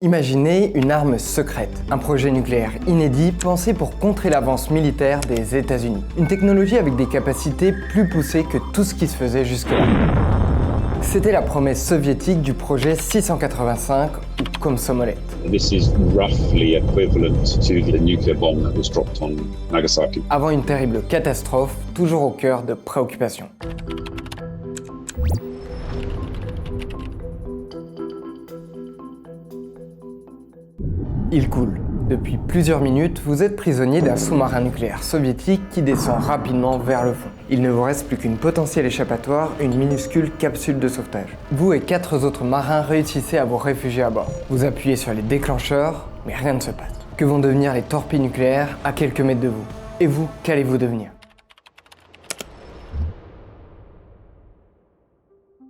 Imaginez une arme secrète, un projet nucléaire inédit pensé pour contrer l'avance militaire des États-Unis. Une technologie avec des capacités plus poussées que tout ce qui se faisait jusque-là. C'était la promesse soviétique du projet 685 ou Komsomolets. This is roughly equivalent to the nuclear bomb that was dropped on Nagasaki. Avant une terrible catastrophe, toujours au cœur de préoccupations. Il coule. Depuis plusieurs minutes, vous êtes prisonnier d'un sous-marin nucléaire soviétique qui descend rapidement vers le fond. Il ne vous reste plus qu'une potentielle échappatoire, une minuscule capsule de sauvetage. Vous et 4 autres marins réussissez à vous réfugier à bord. Vous appuyez sur les déclencheurs, mais rien ne se passe. Que vont devenir les torpilles nucléaires à quelques mètres de vous? Et vous, qu'allez-vous devenir?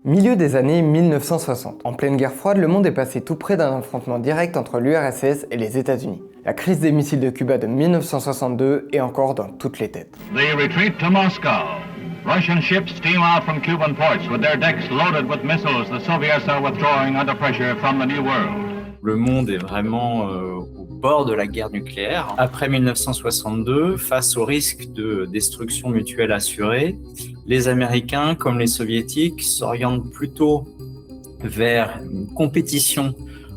Milieu des années 1960. En pleine guerre froide, le monde est passé tout près d'un affrontement direct entre l'URSS et les États-Unis. La crise des missiles de Cuba de 1962 est encore dans toutes les têtes. They retreat to Moscow. Russian ships steam out from Cuban ports with their decks loaded with missiles. The Soviets are withdrawing under pressure from the New World. Le monde est vraiment au bord de la guerre nucléaire. Après 1962, face au risque de destruction mutuelle assurée, les Américains, comme les Soviétiques, s'orientent plutôt vers une compétition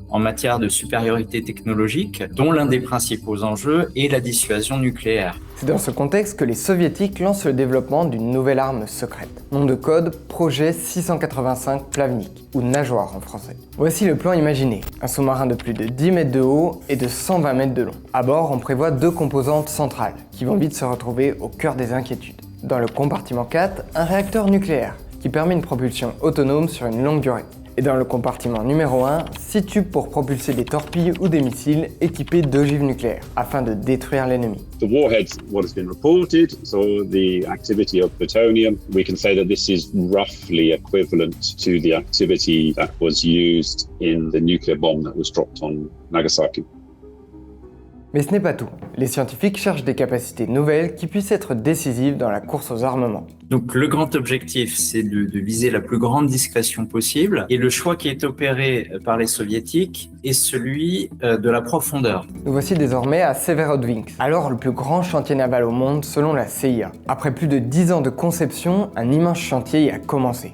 en matière de supériorité technologique, dont l'un des principaux enjeux est la dissuasion nucléaire. C'est dans ce contexte que les Soviétiques lancent le développement d'une nouvelle arme secrète. Nom de code, projet 685 Plavnik, ou nageoire en français. Voici le plan imaginé. Un sous-marin de plus de 10 mètres de haut et de 120 mètres de long. À bord, on prévoit 2 composantes centrales, qui vont vite se retrouver au cœur des inquiétudes. Dans le compartiment 4, un réacteur nucléaire, qui permet une propulsion autonome sur une longue durée. Et dans le compartiment numéro 1, 6 tubes pour propulser des torpilles ou des missiles équipés d'ogives nucléaires, afin de détruire l'ennemi. The warheads, what has been reported, so the activity of plutonium, we can say that this is roughly equivalent to the activity that was used in the nuclear bomb that was dropped on Nagasaki. Mais ce n'est pas tout. Les scientifiques cherchent des capacités nouvelles qui puissent être décisives dans la course aux armements. Donc le grand objectif, c'est de viser la plus grande discrétion possible. Et le choix qui est opéré par les soviétiques est celui de la profondeur. Nous voici désormais à Severodvinsk, alors le plus grand chantier naval au monde selon la CIA. Après plus de 10 ans de conception, un immense chantier y a commencé.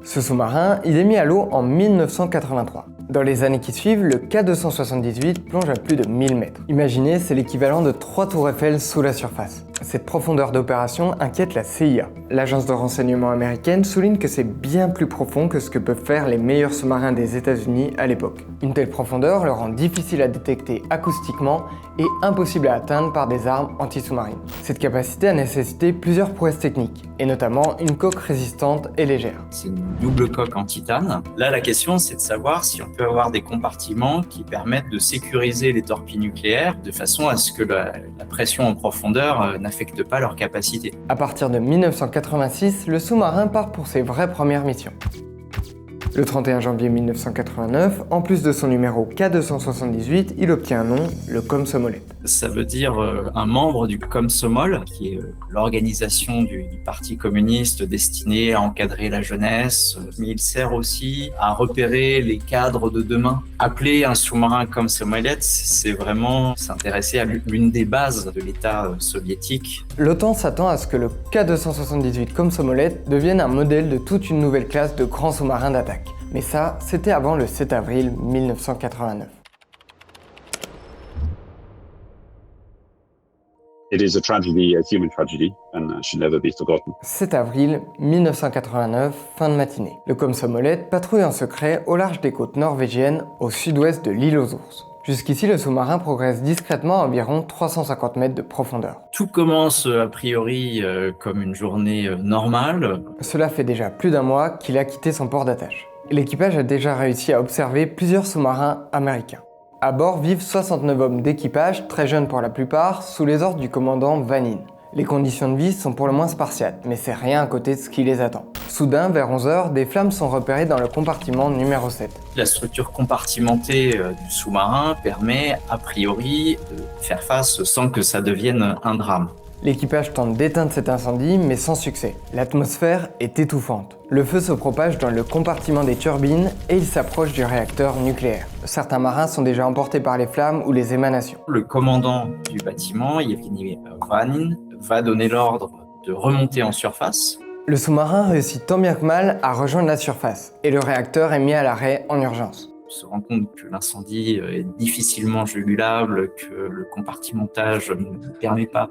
Ce sous-marin, il est mis à l'eau en 1983. Dans les années qui suivent, le K278 plonge à plus de 1000 mètres. Imaginez, c'est l'équivalent de 3 tours Eiffel sous la surface. Cette profondeur d'opération inquiète la CIA. L'agence de renseignement américaine souligne que c'est bien plus profond que ce que peuvent faire les meilleurs sous-marins des États-Unis à l'époque. Une telle profondeur le rend difficile à détecter acoustiquement et impossible à atteindre par des armes anti-sous-marines. Cette capacité a nécessité plusieurs prouesses techniques, et notamment une coque résistante et légère. C'est une double coque en titane. Là, la question, c'est de savoir si on peut avoir des compartiments qui permettent de sécuriser les torpilles nucléaires de façon à ce que la pression en profondeur n'affecte pas leur capacité. À partir de 1986, le sous-marin part pour ses vraies premières missions. Le 31 janvier 1989, en plus de son numéro K278, il obtient un nom, le Komsomolet. Ça veut dire un membre du Komsomol, qui est l'organisation du Parti communiste destinée à encadrer la jeunesse, mais il sert aussi à repérer les cadres de demain. Appeler un sous-marin Komsomolet, c'est vraiment s'intéresser à l'une des bases de l'État soviétique. L'OTAN s'attend à ce que le K278 Komsomolet devienne un modèle de toute une nouvelle classe de grands sous-marins d'attaque. Mais ça, c'était avant le 7 avril 1989. It is a tragedy, a human tragedy, and should never be forgotten. 7 avril 1989, fin de matinée. Le Komsomolet patrouille en secret au large des côtes norvégiennes, au sud-ouest de l'île aux ours. Jusqu'ici, le sous-marin progresse discrètement à environ 350 mètres de profondeur. Tout commence a priori comme une journée normale. Cela fait déjà plus d'un mois qu'il a quitté son port d'attache. L'équipage a déjà réussi à observer plusieurs sous-marins américains. À bord vivent 69 hommes d'équipage, très jeunes pour la plupart, sous les ordres du commandant Vanin. Les conditions de vie sont pour le moins spartiates, mais c'est rien à côté de ce qui les attend. Soudain, vers 11h, des flammes sont repérées dans le compartiment numéro 7. La structure compartimentée du sous-marin permet, a priori, de faire face sans que ça devienne un drame. L'équipage tente d'éteindre cet incendie, mais sans succès. L'atmosphère est étouffante. Le feu se propage dans le compartiment des turbines et il s'approche du réacteur nucléaire. Certains marins sont déjà emportés par les flammes ou les émanations. Le commandant du bâtiment, Yevgeny Vanin, va donner l'ordre de remonter en surface. Le sous-marin réussit tant bien que mal à rejoindre la surface et le réacteur est mis à l'arrêt en urgence. On se rend compte que l'incendie est difficilement jugulable, que le compartimentage ne permet pas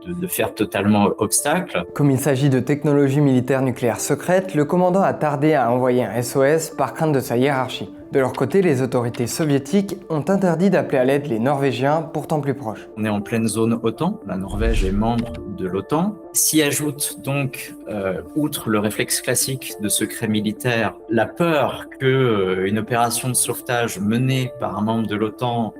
de faire totalement obstacle. Comme il s'agit de technologie militaire nucléaire secrète, le commandant a tardé à envoyer un SOS par crainte de sa hiérarchie. De leur côté, les autorités soviétiques ont interdit d'appeler à l'aide les Norvégiens, pourtant plus proches. On est en pleine zone OTAN, la Norvège est membre de l'OTAN. S'y ajoute donc, outre le réflexe classique de secret militaire, la peur qu'une opération de sauvetage menée par un membre de l'OTAN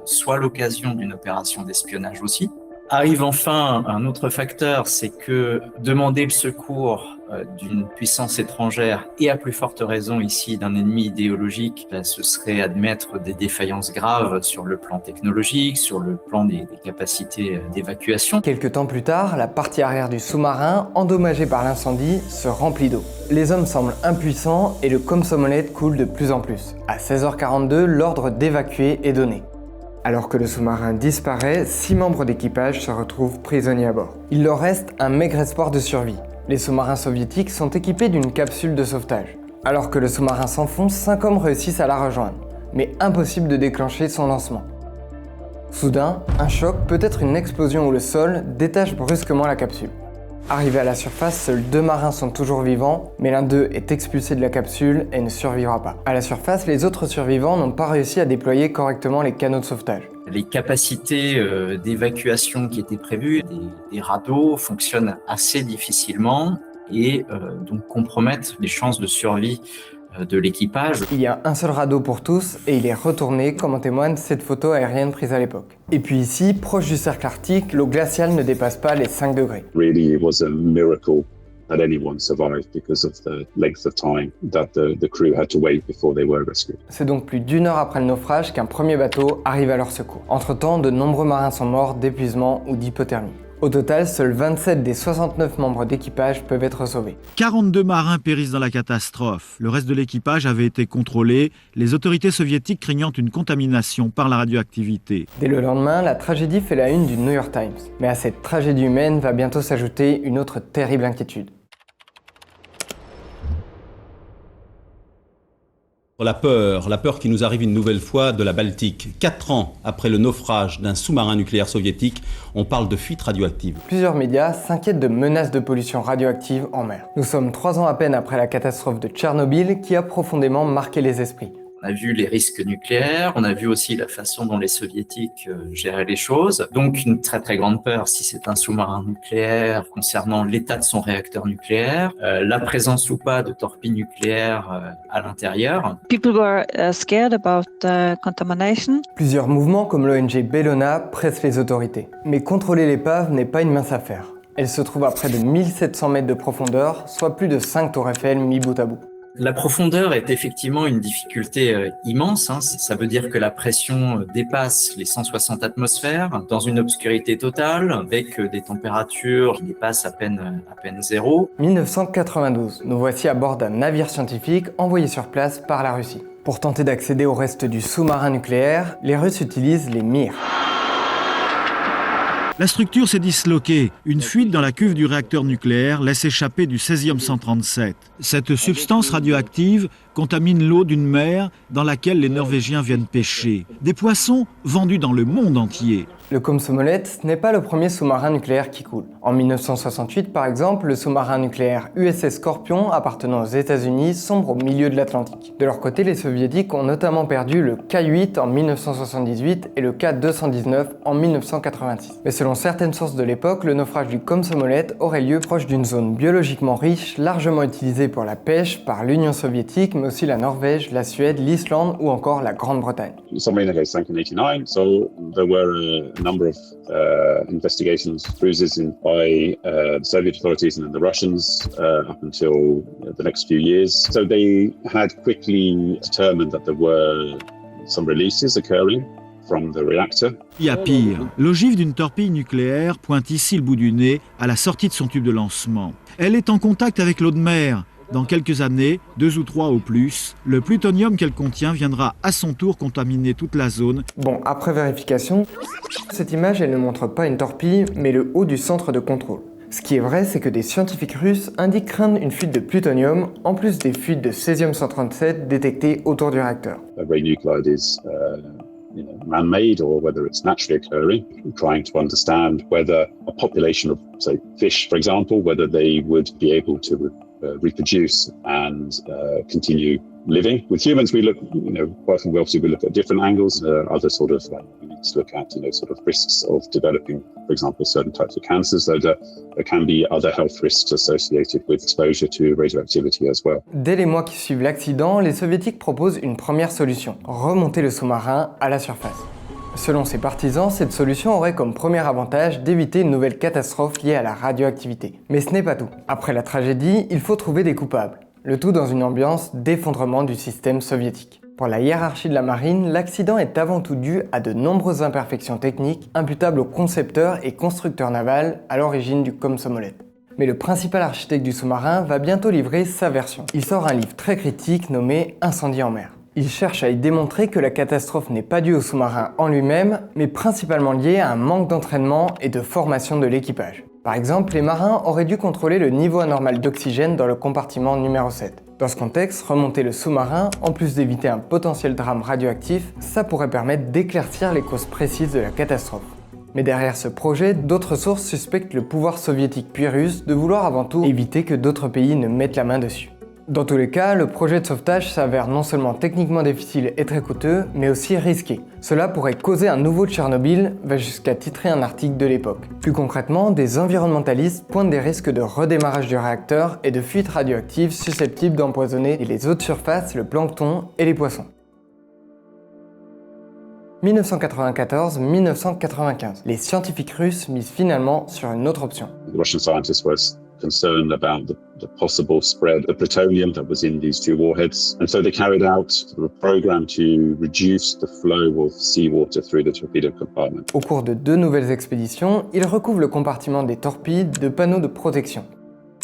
soit l'occasion d'une opération d'espionnage aussi. Arrive enfin un autre facteur, c'est que demander le secours d'une puissance étrangère et à plus forte raison ici d'un ennemi idéologique, ce serait admettre des défaillances graves sur le plan technologique, sur le plan des capacités d'évacuation. Quelques temps plus tard, la partie arrière du sous-marin, endommagée par l'incendie, se remplit d'eau. Les hommes semblent impuissants et le Komsomolets coule de plus en plus. À 16h42, l'ordre d'évacuer est donné. Alors que le sous-marin disparaît, 6 membres d'équipage se retrouvent prisonniers à bord. Il leur reste un maigre espoir de survie. Les sous-marins soviétiques sont équipés d'une capsule de sauvetage. Alors que le sous-marin s'enfonce, 5 hommes réussissent à la rejoindre, mais impossible de déclencher son lancement. Soudain, un choc, peut-être une explosion ou le sol, détache brusquement la capsule. Arrivés à la surface, seuls 2 marins sont toujours vivants, mais l'un d'eux est expulsé de la capsule et ne survivra pas. À la surface, les autres survivants n'ont pas réussi à déployer correctement les canaux de sauvetage. Les capacités d'évacuation qui étaient prévues, des radeaux, fonctionnent assez difficilement et donc compromettent les chances de survie de l'équipage. Il y a un seul radeau pour tous et il est retourné, comme en témoigne cette photo aérienne prise à l'époque. Et puis ici, proche du cercle arctique, l'eau glaciale ne dépasse pas les 5 degrés. Really, it was a miracle that anyone survived because of the length of time that the crew had to wait before they were rescued. C'est donc plus d'1 heure après le naufrage qu'un premier bateau arrive à leur secours. Entre-temps, de nombreux marins sont morts d'épuisement ou d'hypothermie. Au total, seuls 27 des 69 membres d'équipage peuvent être sauvés. 42 marins périssent dans la catastrophe. Le reste de l'équipage avait été contrôlé, les autorités soviétiques craignant une contamination par la radioactivité. Dès le lendemain, la tragédie fait la une du New York Times. Mais à cette tragédie humaine va bientôt s'ajouter une autre terrible inquiétude. La peur qui nous arrive une nouvelle fois de la Baltique. 4 ans après le naufrage d'un sous-marin nucléaire soviétique, on parle de fuite radioactive. Plusieurs médias s'inquiètent de menaces de pollution radioactive en mer. Nous sommes 3 ans à peine après la catastrophe de Tchernobyl qui a profondément marqué les esprits. On a vu les risques nucléaires, on a vu aussi la façon dont les soviétiques géraient les choses. Donc une très très grande peur si c'est un sous-marin nucléaire concernant l'état de son réacteur nucléaire, la présence ou pas de torpilles nucléaires à l'intérieur. People were scared about contamination. Plusieurs mouvements comme l'ONG Bellona pressent les autorités. Mais contrôler l'épave n'est pas une mince affaire. Elle se trouve à près de 1700 mètres de profondeur, soit plus de 5 tours Eiffel mis bout à bout. La profondeur est effectivement une difficulté immense. Ça veut dire que la pression dépasse les 160 atmosphères dans une obscurité totale avec des températures qui dépassent à peine 0. 1992, nous voici à bord d'un navire scientifique envoyé sur place par la Russie. Pour tenter d'accéder au reste du sous-marin nucléaire, les Russes utilisent les Mir. La structure s'est disloquée. Une fuite dans la cuve du réacteur nucléaire laisse échapper du césium-137. Cette substance radioactive contamine l'eau d'une mer dans laquelle les Norvégiens viennent pêcher. Des poissons vendus dans le monde entier. Le Komsomolets n'est pas le premier sous-marin nucléaire qui coule. En 1968, par exemple, le sous-marin nucléaire USS Scorpion, appartenant aux États-Unis, sombre au milieu de l'Atlantique. De leur côté, les Soviétiques ont notamment perdu le K-8 en 1978 et le K-219 en 1986. Mais selon certaines sources de l'époque, le naufrage du Komsomolet aurait lieu proche d'une zone biologiquement riche, largement utilisée pour la pêche par l'Union soviétique, mais aussi la Norvège, la Suède, l'Islande ou encore la Grande-Bretagne. The submarine sank in 89, so there were a number of investigations, cruises by the Soviet authorities and the Russians up until the next few years. So they had quickly determined that there were some releases occurring from the reactor. Il y a pire. L'ogive d'une torpille nucléaire pointe ici le bout du nez à la sortie de son tube de lancement. Elle est en contact avec l'eau de mer. Dans quelques années, 2 ou 3 au plus, le plutonium qu'elle contient viendra à son tour contaminer toute la zone. Bon, après vérification, cette image elle ne montre pas une torpille, mais le haut du centre de contrôle. Ce qui est vrai, c'est que des scientifiques russes indiquent craindre une fuite de plutonium, en plus des fuites de césium-137 détectées autour du réacteur. A radionuclide is man-made or whether it's naturally occurring. We're trying to understand whether a population of, say, fish, for example, whether they would be able to reproduce and continue living. With humans, we look, quite often we look at different angles. Other sort of, we need to look at, sort of risks of developing, for example, certain types of cancers. Though there can be other health risks associated with exposure to radioactivity as well. Dès les mois qui suivent l'accident, les soviétiques proposent une première solution, remonter le sous-marin à la surface. Selon ses partisans, cette solution aurait comme premier avantage d'éviter une nouvelle catastrophe liée à la radioactivité. Mais ce n'est pas tout. Après la tragédie, il faut trouver des coupables. Le tout dans une ambiance d'effondrement du système soviétique. Pour la hiérarchie de la marine, l'accident est avant tout dû à de nombreuses imperfections techniques imputables au concepteur et constructeur naval à l'origine du Komsomolets. Mais le principal architecte du sous-marin va bientôt livrer sa version. Il sort un livre très critique nommé « Incendie en mer ». Il cherche à y démontrer que la catastrophe n'est pas due au sous-marin en lui-même, mais principalement liée à un manque d'entraînement et de formation de l'équipage. Par exemple, les marins auraient dû contrôler le niveau anormal d'oxygène dans le compartiment numéro 7. Dans ce contexte, remonter le sous-marin, en plus d'éviter un potentiel drame radioactif, ça pourrait permettre d'éclaircir les causes précises de la catastrophe. Mais derrière ce projet, d'autres sources suspectent le pouvoir soviétique puis russe de vouloir avant tout éviter que d'autres pays ne mettent la main dessus. Dans tous les cas, le projet de sauvetage s'avère non seulement techniquement difficile et très coûteux, mais aussi risqué. Cela pourrait causer un nouveau Tchernobyl, va jusqu'à titrer un article de l'époque. Plus concrètement, des environnementalistes pointent des risques de redémarrage du réacteur et de fuites radioactives susceptibles d'empoisonner les eaux de surface, le plancton et les poissons. 1994-1995, les scientifiques russes misent finalement sur une autre option. The Russian scientists were concerned about the possible spread of plutonium that was in these two warheads. And so they carried out a program to reduce the flow of seawater through the torpedo compartment. Au cours de 2 nouvelles expéditions, ils recouvrent le compartiment des torpilles de panneaux de protection.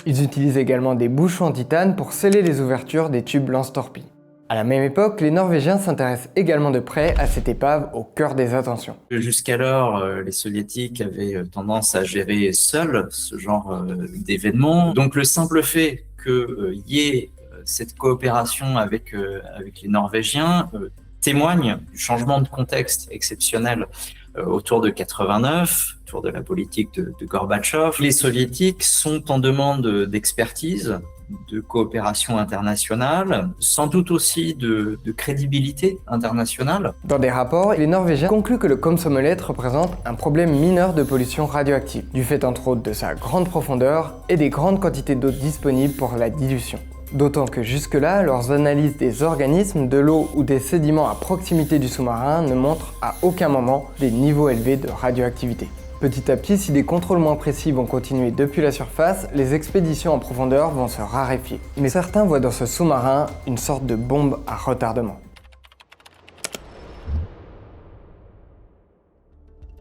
Ils utilisent également des bouchons en titane pour sceller les ouvertures des tubes lance-torpilles. À la même époque, les Norvégiens s'intéressent également de près à cette épave au cœur des attentions. Jusqu'alors, les Soviétiques avaient tendance à gérer seuls ce genre d'événements. Donc le simple fait qu'il y ait cette coopération avec les Norvégiens témoigne du changement de contexte exceptionnel autour de 89, autour de la politique de Gorbatchev. Les Soviétiques sont en demande d'expertise, de coopération internationale, sans doute aussi de crédibilité internationale. Dans des rapports, les Norvégiens concluent que le Komsomolets représente un problème mineur de pollution radioactive, du fait entre autres de sa grande profondeur et des grandes quantités d'eau disponibles pour la dilution. D'autant que jusque-là, leurs analyses des organismes, de l'eau ou des sédiments à proximité du sous-marin ne montrent à aucun moment des niveaux élevés de radioactivité. Petit à petit, si des contrôles moins précis vont continuer depuis la surface, les expéditions en profondeur vont se raréfier. Mais certains voient dans ce sous-marin une sorte de bombe à retardement.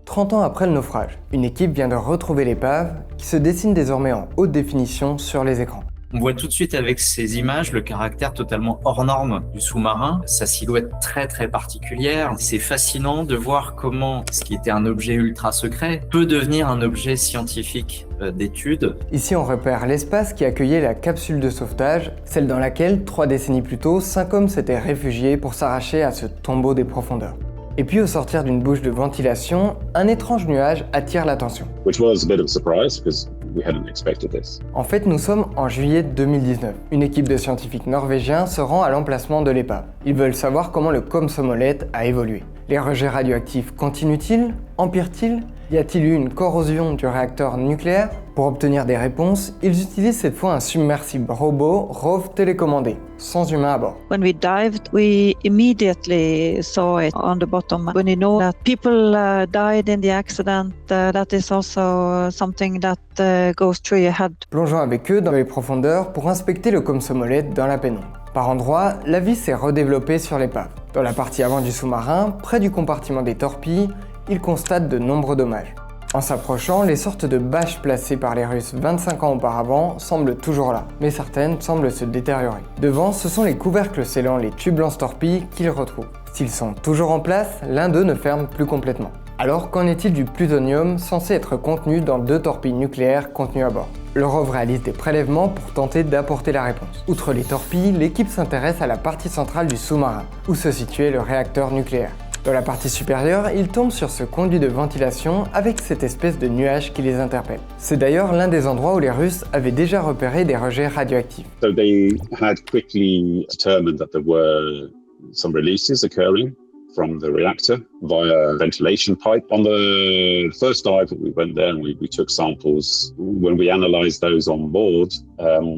30 ans après le naufrage, une équipe vient de retrouver l'épave qui se dessine désormais en haute définition sur les écrans. On voit tout de suite avec ces images le caractère totalement hors norme du sous-marin, sa silhouette très très particulière. C'est fascinant de voir comment ce qui était un objet ultra secret peut devenir un objet scientifique d'étude. Ici on repère l'espace qui accueillait la capsule de sauvetage, celle dans laquelle 3 décennies plus tôt, 5 hommes s'étaient réfugiés pour s'arracher à ce tombeau des profondeurs. Et puis au sortir d'une bouche de ventilation, un étrange nuage attire l'attention. Which was a bit of a surprise because we hadn't expected this. En fait, nous sommes en juillet 2019. Une équipe de scientifiques norvégiens se rend à l'emplacement de l'épave. Ils veulent savoir comment le Komsomolets a évolué. Les rejets radioactifs continuent-ils? Empirent-ils? Y a-t-il eu une corrosion du réacteur nucléaire? Pour obtenir des réponses, ils utilisent cette fois un submersible robot ROV télécommandé, sans humain à bord. When we dived, we immediately saw it on the bottom. When you know that people died in the accident, that is also something that goes through your head. Plongeons avec eux dans les profondeurs pour inspecter le Komsomolets dans la pénombre. Par endroits, la vie s'est redéveloppée sur l'épave. Dans la partie avant du sous-marin, près du compartiment des torpilles, il constate de nombreux dommages. En s'approchant, les sortes de bâches placées par les Russes 25 ans auparavant semblent toujours là, mais certaines semblent se détériorer. Devant, ce sont les couvercles scellant les tubes lance-torpilles qu'ils retrouvent. S'ils sont toujours en place, l'un d'eux ne ferme plus complètement. Alors, qu'en est-il du plutonium censé être contenu dans 2 torpilles nucléaires contenues à bord? Le rover réalise des prélèvements pour tenter d'apporter la réponse. Outre les torpilles, l'équipe s'intéresse à la partie centrale du sous-marin, où se situait le réacteur nucléaire. Dans la partie supérieure, ils tombent sur ce conduit de ventilation avec cette espèce de nuage qui les interpelle. C'est d'ailleurs l'un des endroits où les Russes avaient déjà repéré des rejets radioactifs. So they had quickly determined that there were some releases occurring from the reactor via ventilation pipe. On the first dive that we went there and we took samples, when we analysed those on board,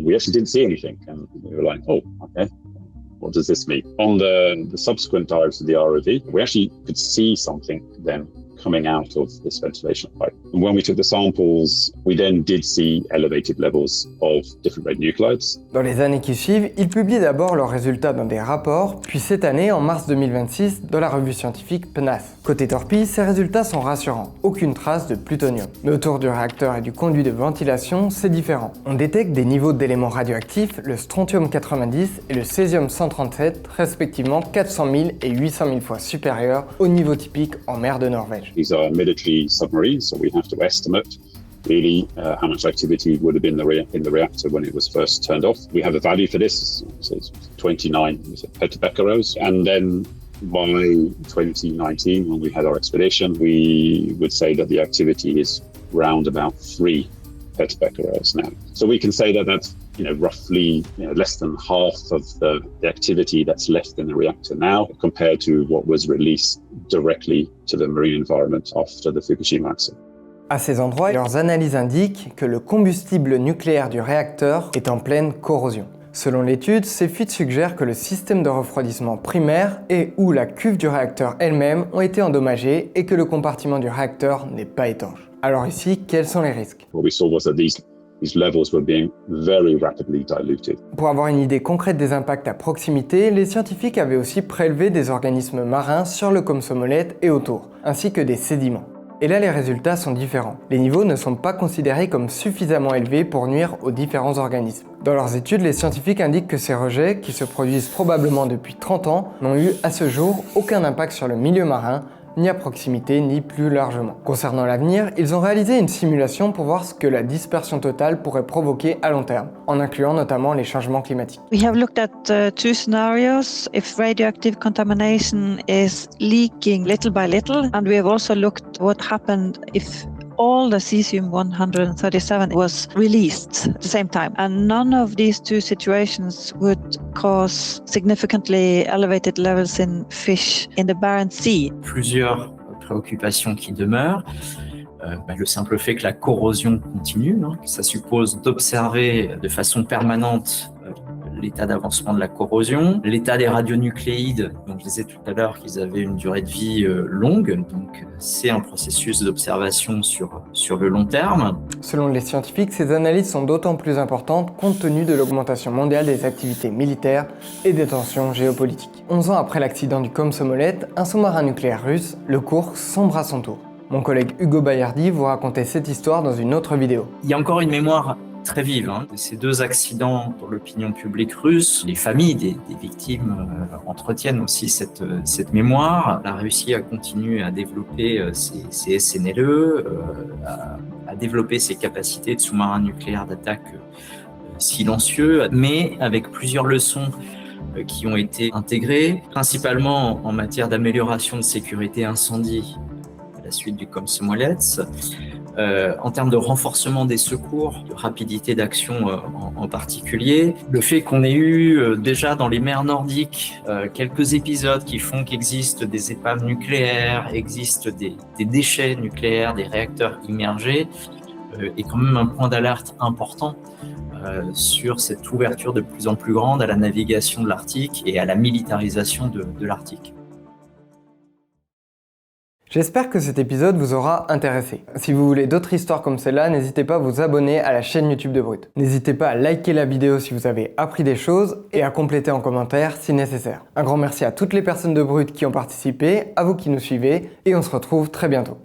we actually didn't see anything. And we were like, oh, okay. What does this mean? On the subsequent dives of the ROV, we actually could see something then coming out of this ventilation pipe. And when we took the samples, we then did see elevated levels of different radionuclides. Dans les années qui suivent, ils publient d'abord leurs résultats dans des rapports, puis cette année, en mars 2026, dans la revue scientifique PNAS. Côté torpille, ces résultats sont rassurants, aucune trace de plutonium. Mais autour du réacteur et du conduit de ventilation, c'est différent. On détecte des niveaux d'éléments radioactifs, le strontium 90 et le césium 137, respectivement 400 000 et 800 000 fois supérieurs au niveau typique en mer de Norvège. These are military submarines, so we have to estimate really how much activity would have been in the reactor when it was first turned off. We have a value for this, so it's 29 petibecquerels, and then by 2019, when we had our expedition, we would say that the activity is round about 3 petibecquerels now. So we can say that that's roughly less than half of the activity that's left in the reactor now compared to what was released directly to the marine environment after the Fukushima accident. À ces endroits, leurs analyses indiquent que le combustible nucléaire du réacteur est en pleine corrosion. Selon l'étude, ces fuites suggèrent que le système de refroidissement primaire et ou la cuve du réacteur elle-même ont été endommagées et que le compartiment du réacteur n'est pas étanche. Alors ici, quels sont les risques? What we saw was that these levels were being very rapidly diluted. Pour avoir une idée concrète des impacts à proximité, les scientifiques avaient aussi prélevé des organismes marins sur le Komsomolets et autour, ainsi que des sédiments. Et là, les résultats sont différents. Les niveaux ne sont pas considérés comme suffisamment élevés pour nuire aux différents organismes. Dans leurs études, les scientifiques indiquent que ces rejets, qui se produisent probablement depuis 30 ans, n'ont eu à ce jour aucun impact sur le milieu marin, ni à proximité, ni plus largement. Concernant l'avenir, ils ont réalisé une simulation pour voir ce que la dispersion totale pourrait provoquer à long terme, en incluant notamment les changements climatiques. We have looked at 2 scenarios if radioactive contamination is leaking little by little, and we have also looked what happened if all the cesium-137 was released at the same time. And none of these 2 situations would cause significantly elevated levels in fish in the Barents Sea. Plusieurs préoccupations qui demeurent. Le simple fait que la corrosion continue, ça suppose d'observer de façon permanente l'état d'avancement de la corrosion, l'état des radionucléides, donc je disais tout à l'heure qu'ils avaient une durée de vie longue, donc c'est un processus d'observation sur le long terme. Selon les scientifiques, ces analyses sont d'autant plus importantes compte tenu de l'augmentation mondiale des activités militaires et des tensions géopolitiques. 11 ans après l'accident du Komsomolets, un sous-marin nucléaire russe, le Kursk, sombre à son tour. Mon collègue Hugo Bayardi vous racontait cette histoire dans une autre vidéo. Il y a encore une mémoire très vive de ces 2 accidents pour l'opinion publique russe. Les familles des victimes entretiennent aussi cette mémoire. La Russie a continué à développer ses SNLE, à développer ses capacités de sous-marins nucléaires d'attaque silencieux, mais avec plusieurs leçons qui ont été intégrées, principalement en matière d'amélioration de sécurité incendie à la suite du Komsomolets, en termes de renforcement des secours, de rapidité d'action en particulier. Le fait qu'on ait eu déjà dans les mers nordiques quelques épisodes qui font qu'existent des épaves nucléaires, existent des déchets nucléaires, des réacteurs immergés, est quand même un point d'alerte important sur cette ouverture de plus en plus grande à la navigation de l'Arctique et à la militarisation de l'Arctique. J'espère que cet épisode vous aura intéressé. Si vous voulez d'autres histoires comme celle-là, n'hésitez pas à vous abonner à la chaîne YouTube de Brut. N'hésitez pas à liker la vidéo si vous avez appris des choses et à compléter en commentaire si nécessaire. Un grand merci à toutes les personnes de Brut qui ont participé, à vous qui nous suivez et on se retrouve très bientôt.